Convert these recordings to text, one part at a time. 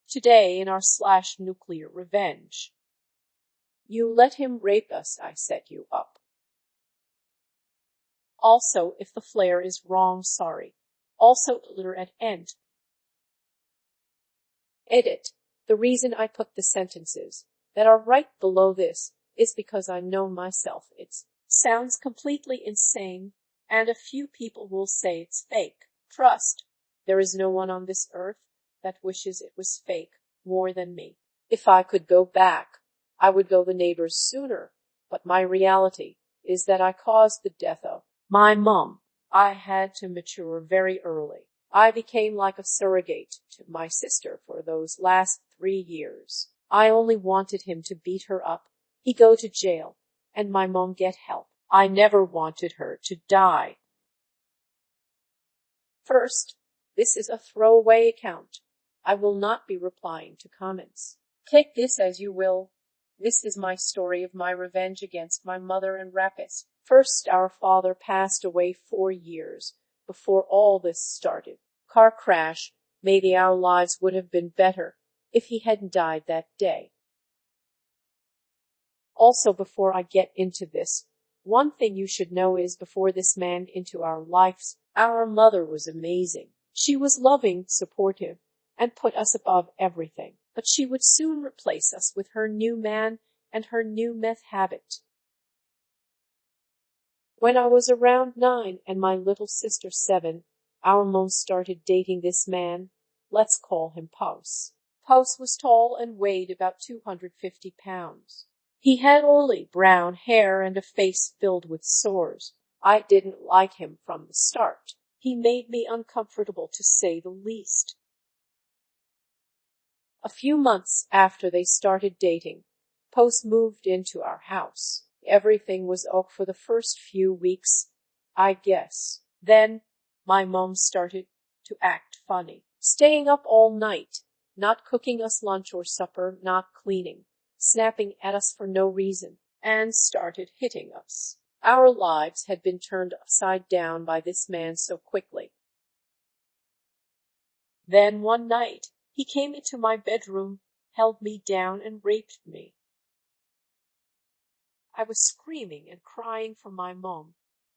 Today in our nuclear revenge. You let him rape us, I set you up. Also, if the flare is wrong, sorry. Also, letter at end. Edit. The reason I put the sentences that are right below this is because I know myself it sounds completely insane, and a few people will say it's fake. Trust, there is no one on this earth that wishes it was fake more than me. If I could go back, I would go the neighbors sooner, but my reality is that I caused the death of my mom. I had to mature very early. I became like a surrogate to my sister for those last 3 years. I only wanted him to beat her up, he go to jail, and my mom get help. I never wanted her to die. First, this is a throwaway account. I will not be replying to comments. Take this as you will. This is my story of my revenge against my mother and rapist. First, our father passed away 4 years before all this started. Car crash. Maybe our lives would have been better if he hadn't died that day. Also, before I get into this, one thing you should know is before this man into our lives, our mother was amazing. She was loving, supportive, and put us above everything. But she would soon replace us with her new man and her new meth habit. When I was around 9 and my little sister 7, our mom started dating this man. Let's call him Pose. Pose was tall and weighed about 250 pounds. He had oily brown hair and a face filled with sores. I didn't like him from the start. He made me uncomfortable, to say the least. A few months after they started dating, Pose moved into our house. Everything was okay for the first few weeks, I guess. Then, my mom started to act funny, staying up all night, not cooking us lunch or supper, not cleaning, snapping at us for no reason, and started hitting us. Our lives had been turned upside down by this man so quickly. Then one night, he came into my bedroom, held me down, and raped me. I was screaming and crying for my mom,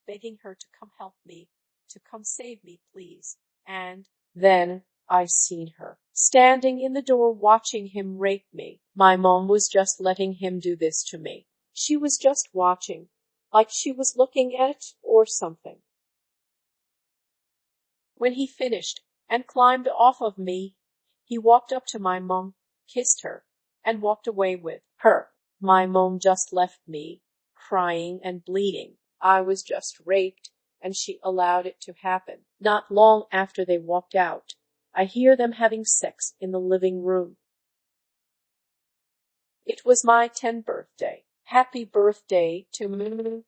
begging her to come help me, to come save me, please. And then I seen her, standing in the door watching him rape me. My mom was just letting him do this to me. She was just watching, like she was looking at it or something. When he finished and climbed off of me, he walked up to my mom, kissed her, and walked away with her. My mom just left me, crying and bleeding. I was just raped, and she allowed it to happen. Not long after they walked out, I hear them having sex in the living room. It was my 10th birthday. Happy birthday to me.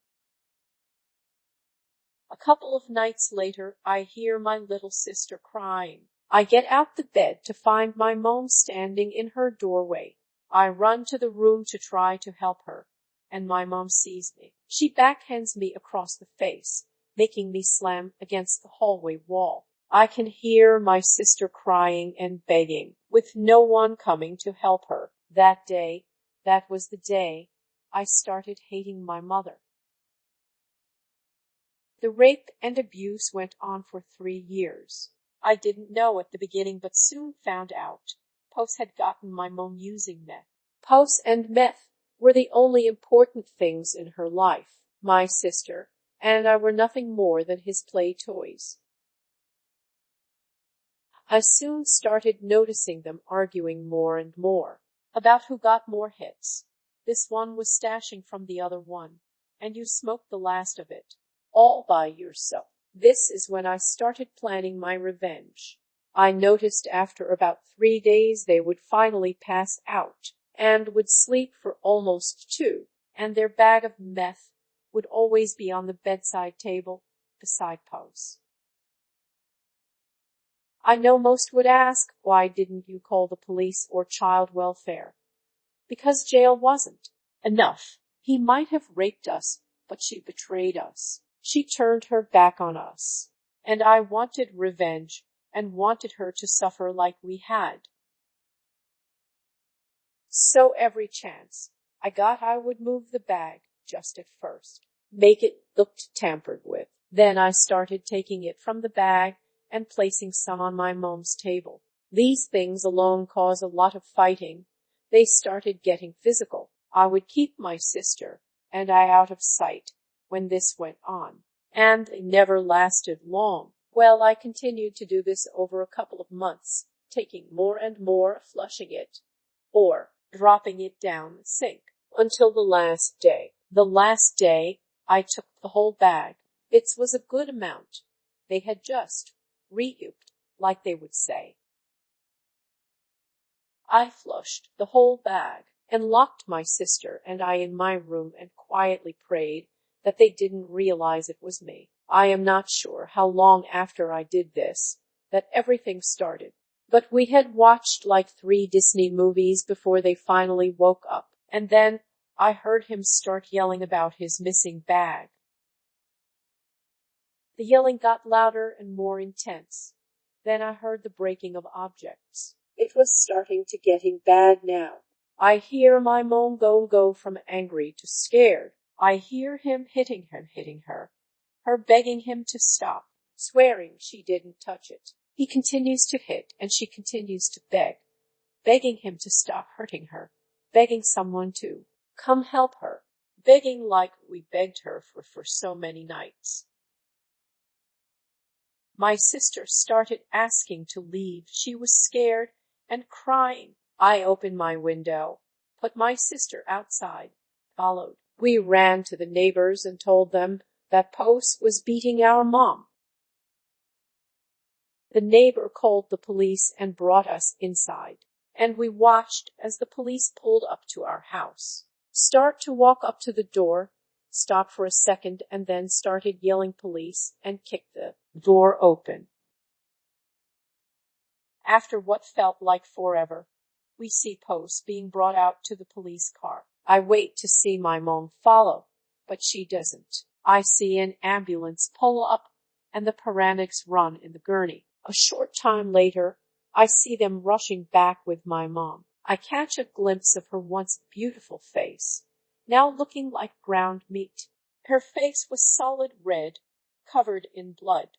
A couple of nights later, I hear my little sister crying. I get out the bed to find my mom standing in her doorway. I run to the room to try to help her, and my mom sees me. She backhands me across the face, making me slam against the hallway wall. I can hear my sister crying and begging, with no one coming to help her. That day, that was the day, I started hating my mother. The rape and abuse went on for 3 years. I didn't know at the beginning, but soon found out. Pose had gotten my mom using meth. Pose and meth were the only important things in her life. My sister and I were nothing more than his play toys. I soon started noticing them arguing more and more about who got more hits. This one was stashing from the other one, and you smoked the last of it, all by yourself. This is when I started planning my revenge. I noticed after about 3 days they would finally pass out and would sleep for almost 2, and their bag of meth would always be on the bedside table beside Pose. I know most would ask, why didn't you call the police or child welfare? Because jail wasn't enough. He might have raped us, but she betrayed us. She turned her back on us. And I wanted revenge and wanted her to suffer like we had. So every chance I got I would move the bag, just at first. Make it looked tampered with. Then I started taking it from the bag and placing some on my mom's table. These things alone cause a lot of fighting. They started getting physical. I would keep my sister and I out of sight when this went on. And they never lasted long. Well, I continued to do this over a couple of months, taking more and more, flushing it, or dropping it down the sink, until the last day. The last day, I took the whole bag. It was a good amount. They had just recouped, like they would say. I flushed the whole bag and locked my sister and I in my room and quietly prayed that they didn't realize it was me. I am not sure how long after I did this that everything started, but we had watched like 3 Disney movies before they finally woke up, and then I heard him start yelling about his missing bag. The yelling got louder and more intense. Then I heard the breaking of objects. It was starting to getting bad now. I hear my mom go from angry to scared. I hear him hitting her, her begging him to stop, swearing she didn't touch it. He continues to hit and she continues to beg, begging him to stop hurting her, begging someone to come help her, begging like we begged her for so many nights. My sister started asking to leave. She was scared and crying. I opened my window, put my sister outside, followed. We ran to the neighbors and told them that Post was beating our mom. The neighbor called the police and brought us inside, and we watched as the police pulled up to our house. Start to walk up to the door, stopped for a second, and then started yelling police and kicked the door open. After what felt like forever, we see Post being brought out to the police car. I wait to see my mom follow, but she doesn't. I see an ambulance pull up and the paramedics run in the gurney. A short time later, I see them rushing back with my mom. I catch a glimpse of her once beautiful face, now looking like ground meat. Her face was solid red, covered in blood.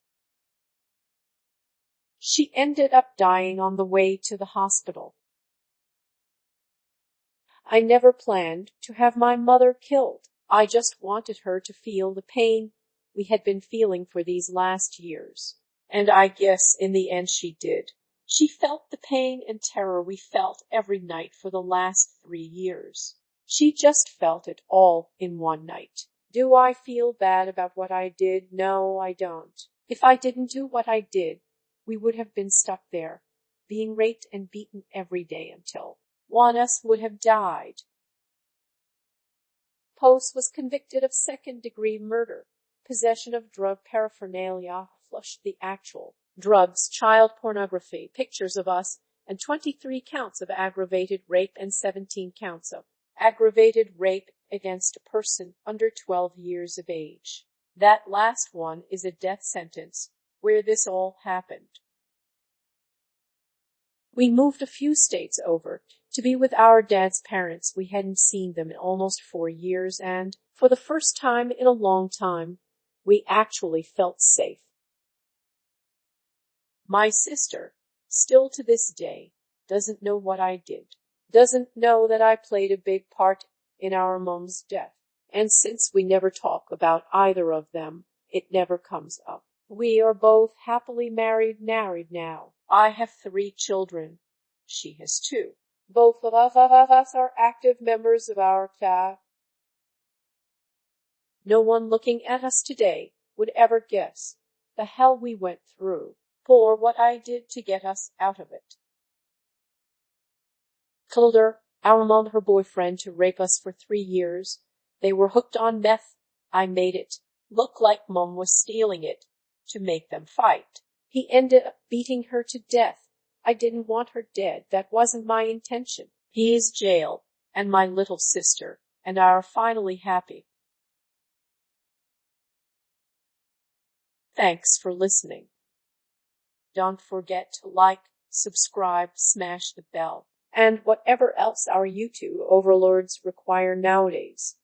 She ended up dying on the way to the hospital. I never planned to have my mother killed. I just wanted her to feel the pain we had been feeling for these last years. And I guess in the end she did. She felt the pain and terror we felt every night for the last 3 years. She just felt it all in one night. Do I feel bad about what I did? No, I don't. If I didn't do what I did, we would have been stuck there, being raped and beaten every day until one of us would have died. Post was convicted of second-degree murder, possession of drug paraphernalia, flushed the actual drugs, child pornography, pictures of us, and 23 counts of aggravated rape and 17 counts of aggravated rape against a person under 12 years of age. That last one is a death sentence, where this all happened. We moved a few states over to be with our dad's parents. We hadn't seen them in almost 4 years, and for the first time in a long time, we actually felt safe. My sister, still to this day, doesn't know what I did, doesn't know that I played a big part in our mom's death. And since we never talk about either of them, it never comes up. We are both happily married now. I have 3 children. She has 2. Both of us are active members of our class. No one looking at us today would ever guess the hell we went through, for what I did to get us out of it. Told her, our mom, her boyfriend, to rape us for 3 years. They were hooked on meth. I made it look like mom was stealing it to make them fight. He ended up beating her to death. I didn't want her dead. That wasn't my intention. He is jailed, and my little sister and I are finally happy. Thanks for listening. Don't forget to like, subscribe, smash the bell, and whatever else our YouTube overlords require nowadays.